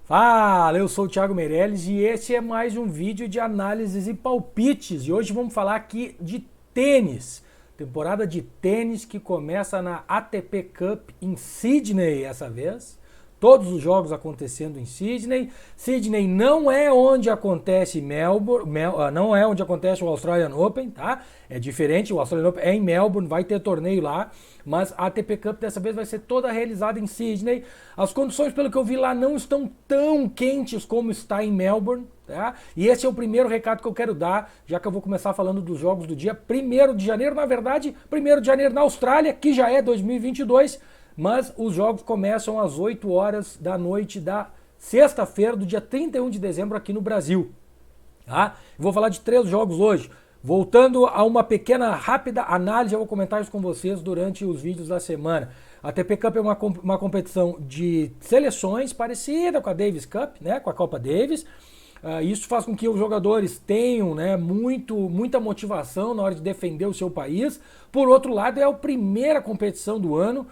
Fala, eu sou o Thiago Meirelles e esse é mais um vídeo de análises e palpites. E hoje vamos falar aqui de tênis. Temporada de tênis que começa na ATP Cup em Sydney essa vez. Todos os jogos acontecendo em Sydney. Sydney não é onde acontece Melbourne, não é onde acontece o Australian Open, tá? É diferente, o Australian Open é em Melbourne, vai ter torneio lá, mas a ATP Cup dessa vez vai ser toda realizada em Sydney. As condições, pelo que eu vi lá, não estão tão quentes como está em Melbourne, tá? E esse é o primeiro recado que eu quero dar, já que eu vou começar falando dos jogos do dia 1º de janeiro, na verdade, 1º de janeiro na Austrália, que já é 2022, mas os jogos começam às 8 horas da noite da sexta-feira, do dia 31 de dezembro aqui no Brasil. Tá? Vou falar de 3 jogos hoje. Voltando a uma pequena, rápida análise, eu vou comentar isso com vocês durante os vídeos da semana. A ATP Cup é uma competição de seleções parecida com a Davis Cup, né, com a Copa Davis. Isso faz com que os jogadores tenham, né, muita motivação na hora de defender o seu país. Por outro lado, é a primeira competição do ano.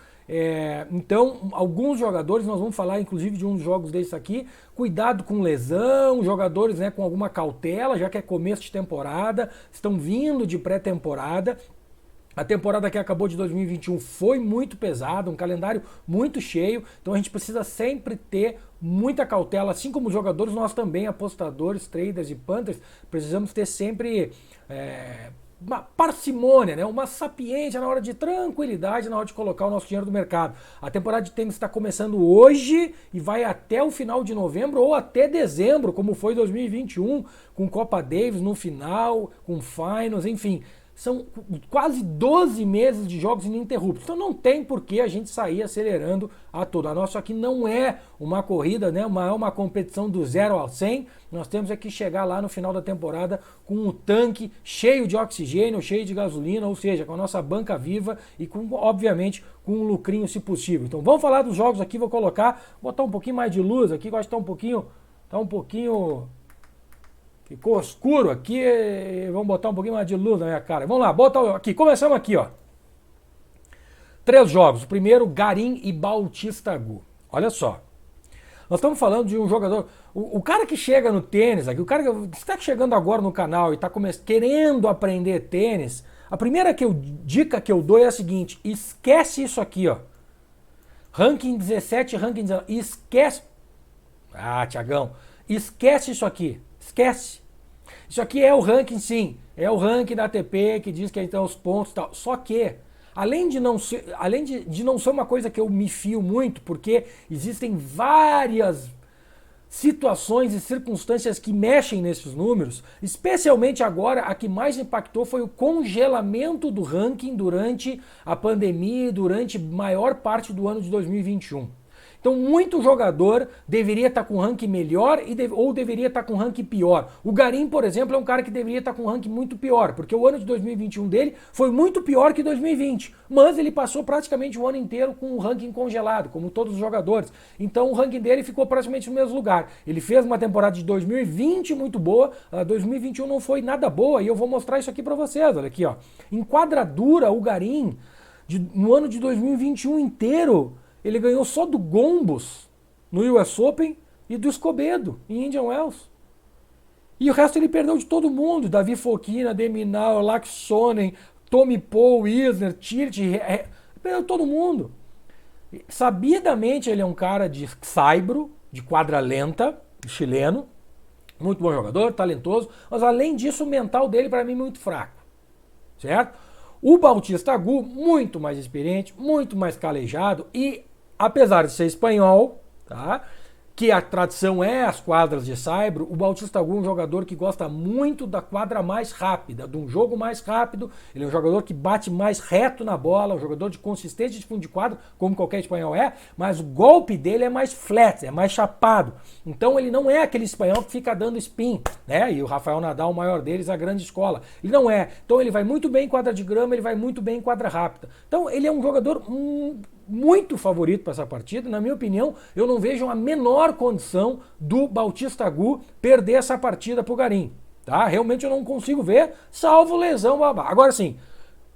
Então, alguns jogadores, nós vamos falar inclusive de uns jogos desses aqui, cuidado com lesão, jogadores, né, com alguma cautela, já que é começo de temporada, estão vindo de pré-temporada. A temporada que acabou de 2021 foi muito pesada, um calendário muito cheio, então a gente precisa sempre ter muita cautela, assim como os jogadores, nós também, apostadores, traders e punters, precisamos ter sempre uma parcimônia, né? Uma sapiência na hora de tranquilidade, na hora de colocar o nosso dinheiro no mercado. A temporada de tênis está começando hoje e vai até o final de novembro ou até dezembro, como foi 2021, com Copa Davis no final, com finals, enfim. São quase 12 meses de jogos ininterruptos. Então não tem por que a gente sair acelerando a todo. A nossa aqui não é uma corrida, né? É uma competição do 0 ao 100. Nós temos que chegar lá no final da temporada com um tanque cheio de oxigênio, cheio de gasolina, ou seja, com a nossa banca viva e com, obviamente, com um lucrinho se possível. Então vamos falar dos jogos aqui, vou botar um pouquinho mais de luz aqui, gosto de estar um pouquinho ficou escuro aqui, vamos botar um pouquinho mais de luz na minha cara. Vamos lá, bota aqui, começamos aqui, ó. 3 jogos. O primeiro, Garim e Bautista Agut. Olha só. Nós estamos falando de um jogador, o cara que chega no tênis aqui, o cara que está chegando agora no canal e está querendo aprender tênis, a primeira dica que eu dou é a seguinte: esquece isso aqui, ó. Ranking 17, ranking 19, esquece. Ah, Tiagão, esquece isso aqui. Esquece. Isso aqui é o ranking, sim. É o ranking da ATP que diz que então os pontos e tal. Só que, além de não ser uma coisa que eu me fio muito, porque existem várias situações e circunstâncias que mexem nesses números, especialmente agora, a que mais impactou foi o congelamento do ranking durante a pandemia e durante maior parte do ano de 2021. Então, muito jogador deveria estar com ranking melhor ou deveria estar com ranking pior. O Garim, por exemplo, é um cara que deveria estar com ranking muito pior, porque o ano de 2021 dele foi muito pior que 2020. Mas ele passou praticamente o ano inteiro com o ranking congelado, como todos os jogadores. Então, o ranking dele ficou praticamente no mesmo lugar. Ele fez uma temporada de 2020 muito boa, a 2021 não foi nada boa, e eu vou mostrar isso aqui para vocês. Olha aqui, ó. Em quadradura, o Garim, no ano de 2021 inteiro, ele ganhou só do Gombos no US Open e do Escobedo em Indian Wells. E o resto ele perdeu de todo mundo. Davi Fokina, Deminal, Laxonen, Tommy Paul, Isner, Tirt, perdeu todo mundo. Sabidamente ele é um cara de saibro, de quadra lenta, chileno, muito bom jogador, talentoso, mas além disso o mental dele para mim é muito fraco, certo? O Bautista Agut, muito mais experiente, muito mais calejado e, apesar de ser espanhol, tá? Que a tradição é as quadras de saibro, o Bautista Agut é um jogador que gosta muito da quadra mais rápida, de um jogo mais rápido. Ele é um jogador que bate mais reto na bola, um jogador de consistência de fundo de quadra, como qualquer espanhol é, mas o golpe dele é mais flat, é mais chapado. Então ele não é aquele espanhol que fica dando spin, né? E o Rafael Nadal, o maior deles, a grande escola. Ele não é. Então ele vai muito bem em quadra de grama, ele vai muito bem em quadra rápida. Então ele é um jogador muito favorito para essa partida. Na minha opinião, eu não vejo a menor condição do Bautista Agut perder essa partida pro Garim. Tá? Realmente eu não consigo ver, salvo lesão babá. Agora sim,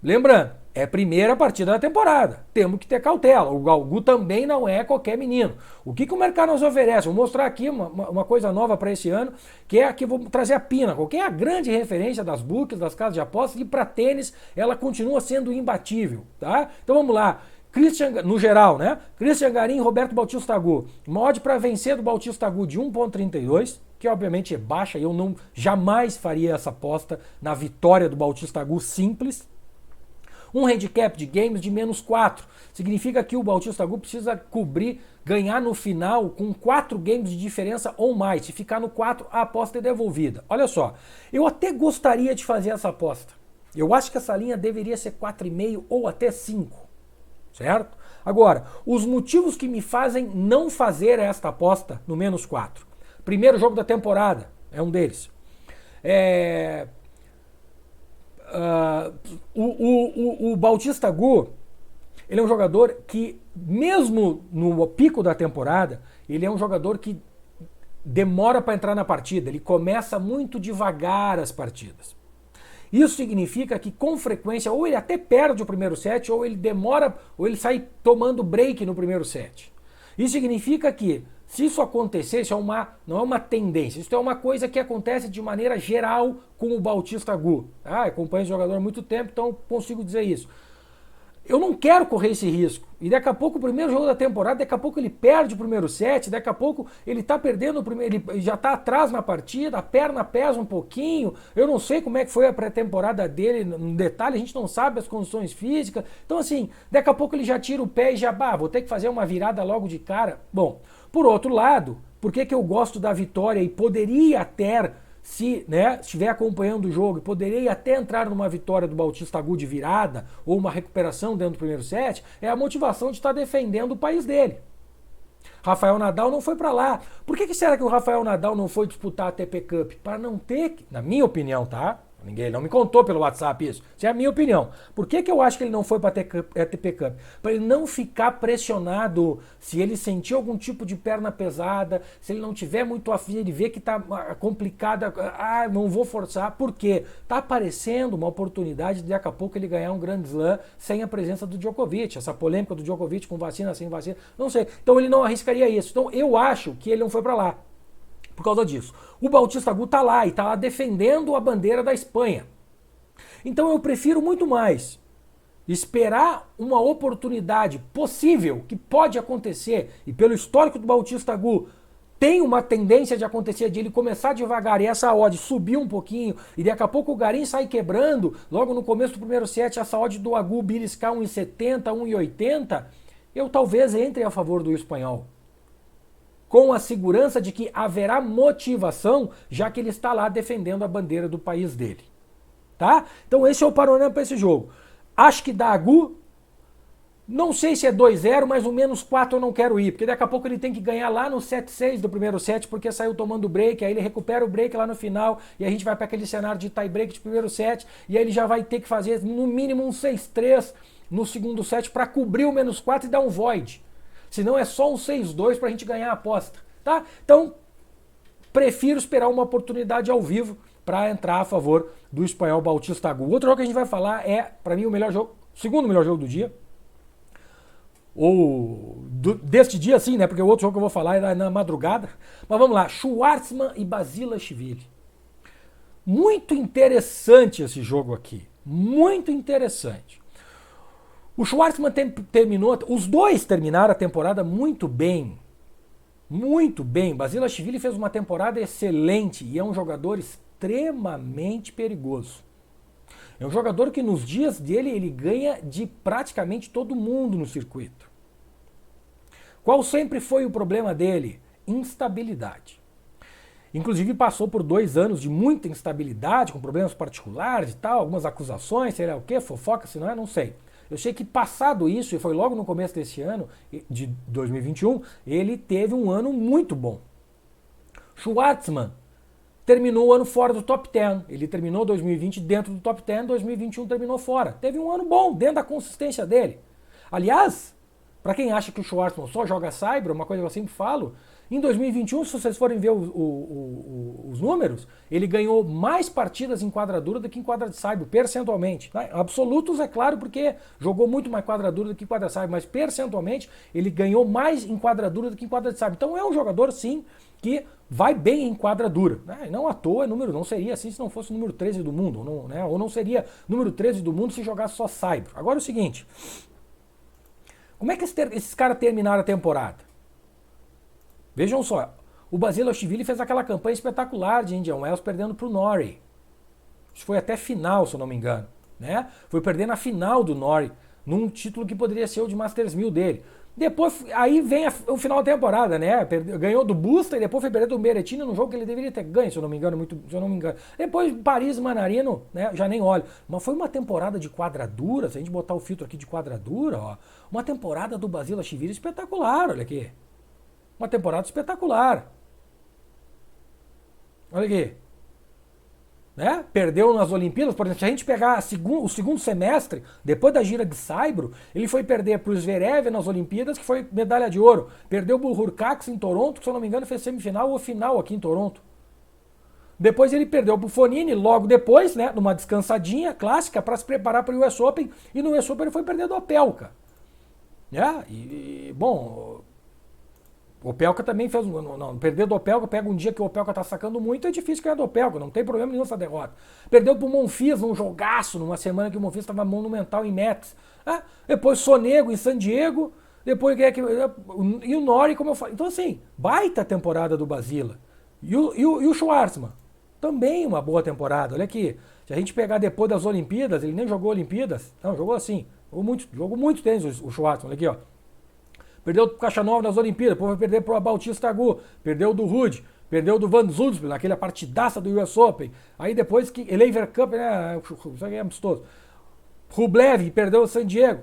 lembrando, É a primeira partida da temporada. Temos que ter cautela. O Galgu também não é qualquer menino. O que o mercado nos oferece? Vou mostrar aqui uma coisa nova para esse ano, que é aqui, vou trazer a Pinnacle, que é a grande referência das books, das casas de apostas, e para tênis ela continua sendo imbatível. Tá? Então vamos lá. No geral, né? Christian Garin, Roberto Bautista Agut. Uma odd para vencer do Bautista Agut de 1,32, que obviamente é baixa, e eu não jamais faria essa aposta na vitória do Bautista Agut simples. Um handicap de games de -4. Significa que o Bautista Agut precisa ganhar no final com 4 games de diferença ou mais. Se ficar no 4, a aposta é devolvida. Olha só, eu até gostaria de fazer essa aposta. Eu acho que essa linha deveria ser 4,5 ou até 5. Certo? Agora, os motivos que me fazem não fazer esta aposta no -4. Primeiro jogo da temporada, é um deles. O Bautista Agut, ele é um jogador que, mesmo no pico da temporada, ele é um jogador que demora para entrar na partida, ele começa muito devagar as partidas. Isso significa que, com frequência, ou ele até perde o primeiro set, ou ele demora, ou ele sai tomando break no primeiro set. Isso significa que, se isso acontecer, isso não é uma tendência, isso é uma coisa que acontece de maneira geral com o Bautista Agut. Eu acompanho esse jogador há muito tempo, então consigo dizer isso. Eu não quero correr esse risco. E daqui a pouco, o primeiro jogo da temporada, daqui a pouco ele perde o primeiro set, daqui a pouco ele tá perdendo o primeiro, ele já tá atrás na partida, a perna pesa um pouquinho. Eu não sei como é que foi a pré-temporada dele, no detalhe, a gente não sabe as condições físicas. Então, assim, daqui a pouco ele já tira o pé e já, vou ter que fazer uma virada logo de cara. Bom, por outro lado, por que eu gosto da vitória e poderia até, se estiver acompanhando o jogo, poderia até entrar numa vitória do Bautista Agut de virada ou uma recuperação dentro do primeiro set, é a motivação de estar defendendo o país dele. Rafael Nadal não foi para lá. Por que será que o Rafael Nadal não foi disputar a ATP Cup? Para não ter, na minha opinião, tá? Ninguém não me contou pelo WhatsApp isso. Isso é a minha opinião. Por que eu acho que ele não foi para a ATP Cup? Para ele não ficar pressionado se ele sentir algum tipo de perna pesada, se ele não tiver muito afim, ele vê que está complicada, não vou forçar. Por quê? Está aparecendo uma oportunidade de daqui a pouco ele ganhar um Grand Slam sem a presença do Djokovic. Essa polêmica do Djokovic com vacina, sem vacina, não sei. Então ele não arriscaria isso. Então eu acho que ele não foi para lá por causa disso. O Bautista Agut está lá e está lá defendendo a bandeira da Espanha. Então eu prefiro muito mais esperar uma oportunidade possível, que pode acontecer, e pelo histórico do Bautista Agut, tem uma tendência de acontecer, de ele começar devagar e essa odd subir um pouquinho, e daqui a pouco o Garin sai quebrando, logo no começo do primeiro set, essa odd do Agut beliscar 1,70, 1,80, eu talvez entre a favor do espanhol. Com a segurança de que haverá motivação, já que ele está lá defendendo a bandeira do país dele. Tá? Então esse é o panorama para esse jogo. Acho que dá Agut, não sei se é 2-0, mas o -4 eu não quero ir, porque daqui a pouco ele tem que ganhar lá no 7-6 do primeiro set, porque saiu tomando break, aí ele recupera o break lá no final, e a gente vai para aquele cenário de tie break de primeiro set, e aí ele já vai ter que fazer no mínimo um 6-3 no segundo set para cobrir o -4 e dar um void. Senão é só um 6-2 para a gente ganhar a aposta. Tá? Então, prefiro esperar uma oportunidade ao vivo para entrar a favor do espanhol Bautista Agut. Outro jogo que a gente vai falar é, para mim, o melhor jogo, segundo melhor jogo do dia. Ou deste dia, sim, né? Porque o outro jogo que eu vou falar é na madrugada. Mas vamos lá, Schwartzman e Basilashvili. Muito interessante esse jogo aqui. Muito interessante. O Schwartzman terminou, os dois terminaram a temporada muito bem. Muito bem. Basilashvili fez uma temporada excelente e é um jogador extremamente perigoso. É um jogador que nos dias dele ele ganha de praticamente todo mundo no circuito. Qual sempre foi o problema dele? Instabilidade. Inclusive passou por 2 anos de muita instabilidade, com problemas particulares e tal, algumas acusações, sei lá o que, fofoca, se não é, não sei. Eu sei que passado isso, e foi logo no começo desse ano, de 2021, ele teve um ano muito bom. Schwartzman terminou o ano fora do top 10. Ele terminou 2020 dentro do top 10, 2021 terminou fora. Teve um ano bom, dentro da consistência dele. Aliás, para quem acha que o Schwartzman só joga cyber, uma coisa que eu sempre falo, Em 2021, se vocês forem ver os números, ele ganhou mais partidas em quadra dura do que em quadra de saibro, percentualmente. Tá? Absolutos, é claro, porque jogou muito mais quadra dura do que quadra de saibro, mas percentualmente ele ganhou mais em quadra dura do que em quadra de saibro. Então é um jogador, sim, que vai bem em quadra dura. Né? Não à toa, não seria assim se não fosse o número 13 do mundo, não, né? Ou não seria número 13 do mundo se jogasse só saibro. Agora é o seguinte, como é que esses caras terminaram a temporada? Vejam só, o Basilashvili fez aquela campanha espetacular de Indian Wells perdendo para o Norrie. Isso foi até final, se eu não me engano. Né? Foi perder na final do Norrie, num título que poderia ser o de Masters 1000 dele. Depois, aí vem o final da temporada, né? Ganhou do Busta e depois foi perder do Berrettini num jogo que ele deveria ter ganho, se eu não me engano. Depois Paris Manarino, né? Já nem olho. Mas foi uma temporada de quadradura, se a gente botar o filtro aqui de quadradura, ó, uma temporada do Basilashvili espetacular, olha aqui. Uma temporada espetacular. Olha aqui. Né? Perdeu nas Olimpíadas, por exemplo, se a gente pegar o segundo semestre, depois da gira de saibro, ele foi perder para o Zverev nas Olimpíadas, que foi medalha de ouro. Perdeu para o Hurkacz em Toronto, que se eu não me engano fez semifinal ou final aqui em Toronto. Depois ele perdeu para o Fonini, logo depois, né, numa descansadinha clássica para se preparar para o US Open, e no US Open ele foi perder do Opelka. Bom, o Opelka também fez perder do Opelka, pega um dia que o Opelka tá sacando muito, é difícil ganhar do Opelka, não tem problema nenhum essa derrota. Perdeu pro Monfils num jogaço, numa semana que o Monfils estava monumental em Mets. Depois Sonego em San Diego, depois e o Norrie, como eu falei. Então assim, baita temporada do Basila. E o Schwartzman, também uma boa temporada. Olha aqui, se a gente pegar depois das Olimpíadas, ele nem jogou Olimpíadas, não, jogou assim, jogou muito tênis o Schwartzman, olha aqui, ó. Perdeu do Caixa Nova nas Olimpíadas, depois vai perder pro Bautista Agut, perdeu do Ruud, perdeu do Van Zundspel, naquela partidaça do US Open. Aí depois que Lever Cup, né, isso aqui é amistoso. Rublev, perdeu o San Diego.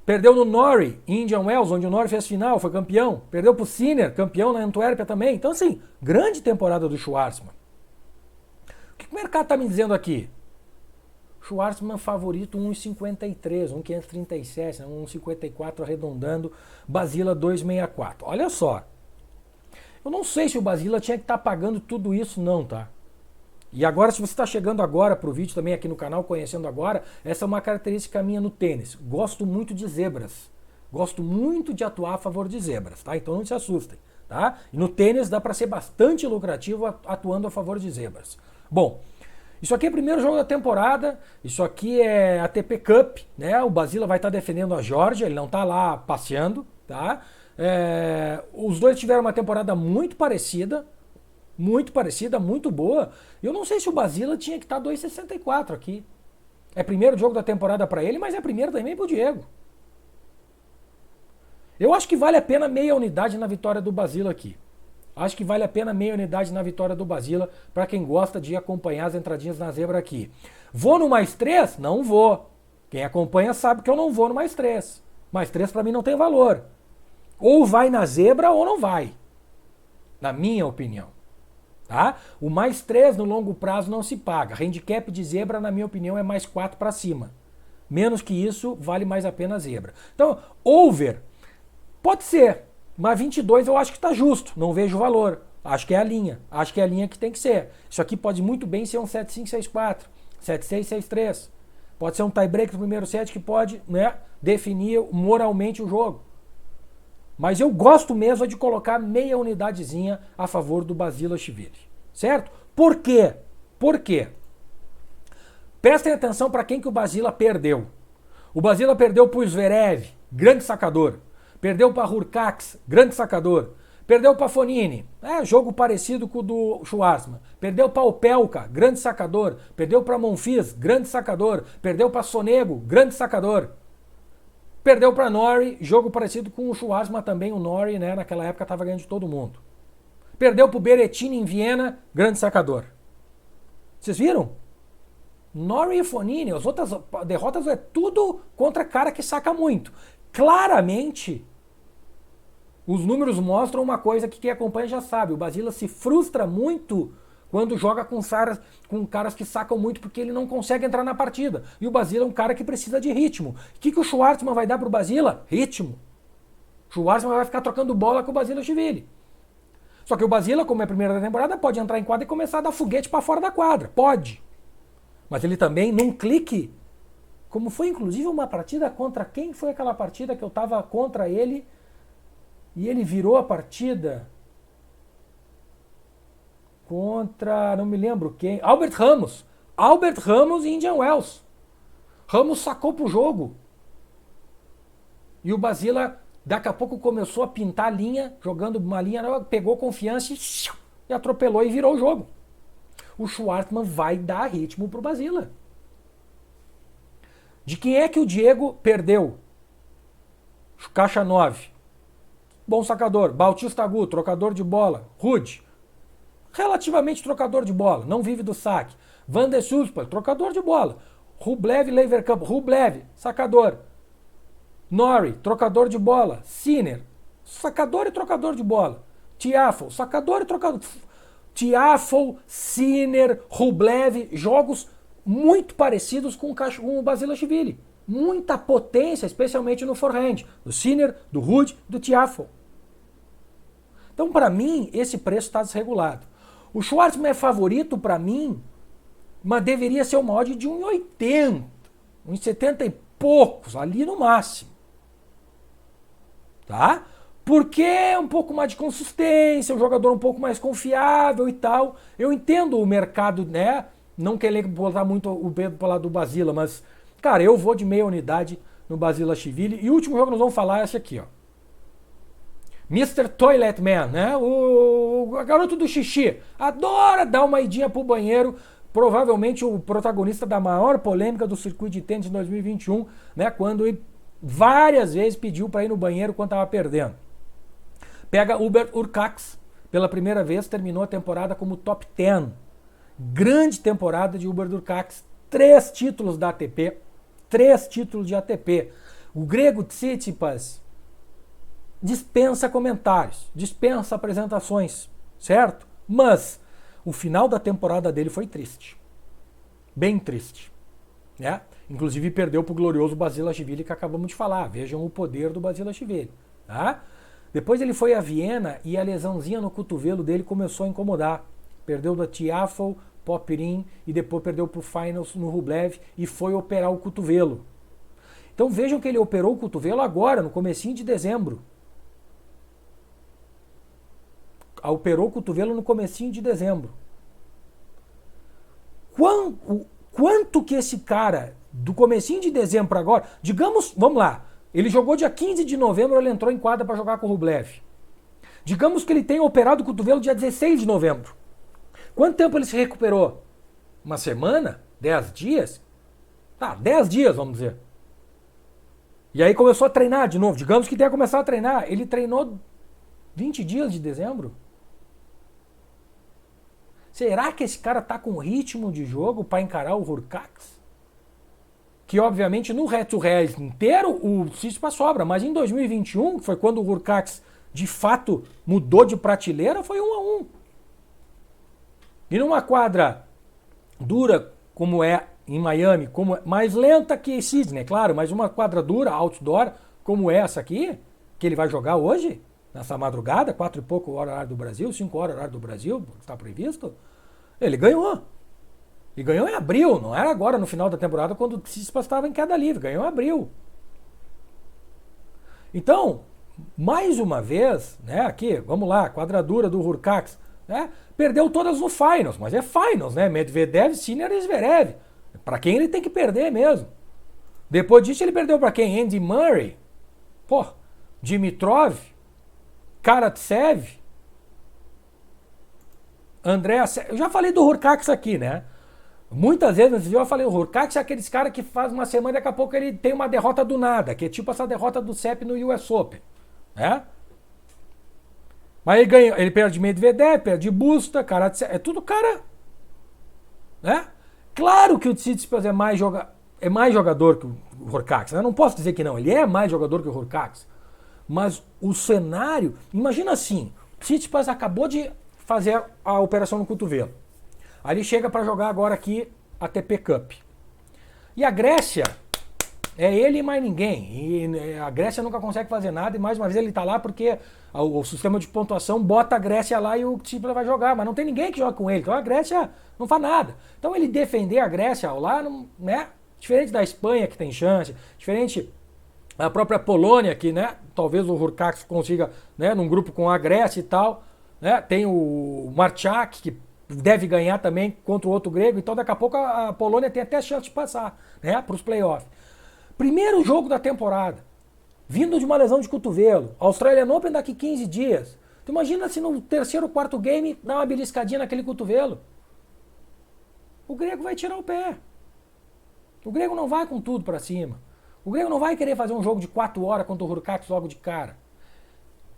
Perdeu no Norrie, Indian Wells, onde o Norrie fez final, foi campeão. Perdeu pro Sinner, campeão na Antuérpia também. Então assim, grande temporada do Schwartzman. O que o mercado tá me dizendo aqui? Schwartzman favorito 1,53, 1,537, 1,54 arredondando, Basila 2,64. Olha só, eu não sei se o Basila tinha que estar pagando tudo isso não, tá? E agora, se você está chegando agora para o vídeo também aqui no canal, conhecendo agora, essa é uma característica minha no tênis. Gosto muito de zebras. Gosto muito de atuar a favor de zebras, tá? Então não se assustem, tá? E no tênis dá para ser bastante lucrativo atuando a favor de zebras. Bom, isso aqui é o primeiro jogo da temporada, isso aqui é a ATP Cup, né? O Basila vai estar defendendo a Georgia, ele não está lá passeando, tá? Os dois tiveram uma temporada muito parecida, muito boa. Eu não sei se o Basila tinha que estar 2,64 aqui. É primeiro jogo da temporada para ele, mas é primeiro também para o Diego. Eu acho que vale a pena meia unidade na vitória do Basila aqui. Acho que vale a pena meia unidade na vitória do Basila para quem gosta de acompanhar as entradinhas na zebra aqui. Vou no mais 3? Não vou. Quem acompanha sabe que eu não vou no mais 3. Mais 3 para mim não tem valor. Ou vai na zebra ou não vai. Na minha opinião. Tá? O mais 3 no longo prazo não se paga. Handicap de zebra, na minha opinião, é mais 4 para cima. Menos que isso, vale mais a pena a zebra. Então, over, pode ser. Mas 22 eu acho que está justo, não vejo valor. Acho que é a linha. Acho que é a linha que tem que ser. Isso aqui pode muito bem ser um 7-5-6-4, 7-6-6-3. Pode ser um tie-break no primeiro set que pode, né, definir moralmente o jogo. Mas eu gosto mesmo de colocar meia unidadezinha a favor do Basilashvili. Certo? Por quê? Por quê? Prestem atenção para quem que o Basila perdeu. O Basila perdeu para o Zverev, grande sacador. Perdeu para Hurkacz, grande sacador. Perdeu para Fonini, jogo parecido com o do Schwartzman. Perdeu para Opelka, grande sacador. Perdeu para Monfils, grande sacador. Perdeu para Sonego, grande sacador. Perdeu para Norrie, jogo parecido com o Schwartzman também. O Norrie, né, naquela época estava ganhando de todo mundo. Perdeu para o Berrettini em Viena, grande sacador. Vocês viram? Norrie e Fonini, as outras derrotas é tudo contra cara que saca muito. Claramente, os números mostram uma coisa que quem acompanha já sabe. O Basila se frustra muito quando joga com caras que sacam muito porque ele não consegue entrar na partida. E o Basila é um cara que precisa de ritmo. O que o Schwartzman vai dar pro Basila? Ritmo. O Schwartzman vai ficar trocando bola com o Basilashvili. Só que o Basila, como é a primeira da temporada, pode entrar em quadra e começar a dar foguete para fora da quadra. Pode. Mas ele também, num clique, como foi inclusive uma partida contra quem foi aquela partida que eu estava contra ele e ele virou a partida contra, não me lembro quem, Albert Ramos e Indian Wells. Ramos sacou pro jogo. E o Basila, daqui a pouco, começou a pintar a linha, jogando uma linha, pegou confiança e atropelou e virou o jogo. O Schwartzman vai dar ritmo pro Basila. De quem é que o Diego perdeu? Caixa 9. Bom sacador. Bautista Agut, trocador de bola. Rude, relativamente trocador de bola, não vive do saque. Van der Susper, trocador de bola. Rublev, Leverkamp, Rublev, sacador. Norrie, trocador de bola. Sinner, sacador e trocador de bola. Tiafoe, sacador e trocador. Tiafoe, Sinner, Rublev, jogos muito parecidos com o Basilashvili. Muita potência, especialmente no forehand. Do Sinner, do Rude, do Tiafoe. Então, para mim, esse preço está desregulado. O Schwartzman é favorito para mim, mas deveria ser uma odd de 1,80, 1,70 e poucos, ali no máximo. Tá? Porque é um pouco mais de consistência, um jogador um pouco mais confiável e tal. Eu entendo o mercado, né? Não querer botar muito o dedo para lado do Basila, mas, cara, eu vou de meia unidade no Basilashvili. E o último jogo que nós vamos falar é esse aqui, ó. Mr. Toilet Man, né? O garoto do xixi. Adora dar uma idinha pro banheiro. Provavelmente o protagonista da maior polêmica do circuito de tênis de 2021, né? Quando ele várias vezes pediu para ir no banheiro quando estava perdendo. Pega Hubert Hurkacz, pela primeira vez terminou a temporada como top 10. Grande temporada de Hubert Hurkacz. 3 títulos da ATP. 3 títulos de ATP. O grego Tsitsipas dispensa comentários, dispensa apresentações, certo? Mas o final da temporada dele foi triste. Bem triste. Né? Inclusive perdeu para o glorioso Basilashvili, que acabamos de falar. Vejam o poder do Basilashvili. Tá? Depois ele foi a Viena e a lesãozinha no cotovelo dele começou a incomodar. Perdeu da Tiafoe, Popyrin e depois perdeu para o Finals no Rublev e foi operar o cotovelo. Então vejam que ele operou o cotovelo agora, no comecinho de dezembro. Operou o cotovelo no comecinho de dezembro. Quanto que esse cara, do comecinho de dezembro para agora, digamos, vamos lá, ele jogou dia 15 de novembro, ele entrou em quadra para jogar com o Rublev. Digamos que ele tenha operado o cotovelo dia 16 de novembro. Quanto tempo ele se recuperou? Uma semana? 10 dias? Tá, 10 dias, vamos dizer. E aí começou a treinar de novo. Digamos que tenha começado a treinar. Ele treinou 20 dias de dezembro? Será que esse cara tá com ritmo de jogo para encarar o Hurkacz? Que obviamente no Reto Reis inteiro o Tsitsipas sobra, mas em 2021, que foi quando o Hurkacz de fato mudou de prateleira, foi 1-1. E numa quadra dura como é em Miami, como é, mais lenta que Sydney, claro, mas uma quadra dura, outdoor, como essa aqui, que ele vai jogar hoje, nessa madrugada, 4 e pouco horário do Brasil, 5 horas horário do Brasil, está previsto, ele ganhou. E ganhou em abril, não era agora no final da temporada quando o Tsitsipas estava em queda livre, ganhou em abril. Então, mais uma vez, né, aqui, vamos lá, quadradura do Hurkacz, né, perdeu todas no Finals, mas é Finals, né, Medvedev, Sinner e Zverev. Para quem ele tem que perder mesmo. Depois disso ele perdeu para quem? Andy Murray, pô, Dimitrov, Karatsev, André, eu já falei do Hurkacz aqui, né? Muitas vezes nesse vídeo eu falei, o Hurkacz é aqueles cara que faz uma semana e daqui a pouco ele tem uma derrota do nada, que é tipo essa derrota do CEP no US Open, né? Mas ele ganha, ele perde Medvedev, perde Busta, Karatsev, é tudo cara, né? Claro que o Tsitsipas é mais jogador que o Hurkacz, né? Eu não posso dizer que não, ele é mais jogador que o Hurkacz, mas o cenário, imagina assim, o Tsitsipas acabou de fazer a operação no cotovelo. Aí ele chega para jogar agora aqui a ATP Cup. E a Grécia É ele e mais ninguém. E a Grécia nunca consegue fazer nada e mais uma vez ele tá lá porque o sistema de pontuação bota a Grécia lá e o Tsipras vai jogar, mas não tem ninguém que joga com ele. Então a Grécia não faz nada. Então ele defender a Grécia lá, né? Diferente da Espanha que tem chance, diferente da própria Polônia que, né, talvez o Hurkacz consiga, né, num grupo com a Grécia e tal, né? Tem o Marchak que deve ganhar também contra o outro grego, então daqui a pouco a Polônia tem até chance de passar, né, para os playoffs. Primeiro jogo da temporada, vindo de uma lesão de cotovelo, Australian Open daqui 15 dias. Tu imagina se no terceiro, quarto game dá uma beliscadinha naquele cotovelo. O grego vai tirar o pé. O grego não vai com tudo para cima. O grego não vai querer fazer um jogo de 4 horas contra o Hurkacz logo de cara.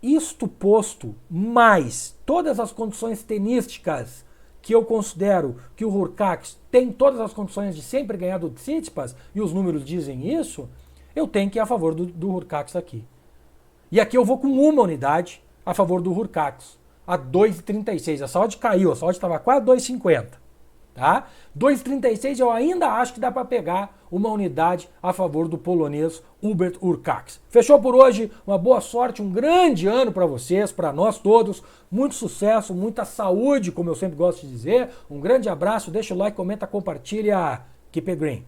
Isto posto, mais todas as condições tenísticas que eu considero que o Hurkacz tem todas as condições de sempre ganhar do Tsitsipas, e os números dizem isso, eu tenho que ir a favor do Hurkacz aqui. E aqui eu vou com uma unidade a favor do Hurkacz, a 2,36. A saúde caiu, a saúde estava quase 2,50. Tá? 2,36 eu ainda acho que dá para pegar uma unidade a favor do polonês Hubert Hurkacz. Fechou por hoje, uma boa sorte, um grande ano para vocês, para nós todos, muito sucesso, muita saúde, como eu sempre gosto de dizer, um grande abraço, deixa o like, comenta, compartilha, keep it green.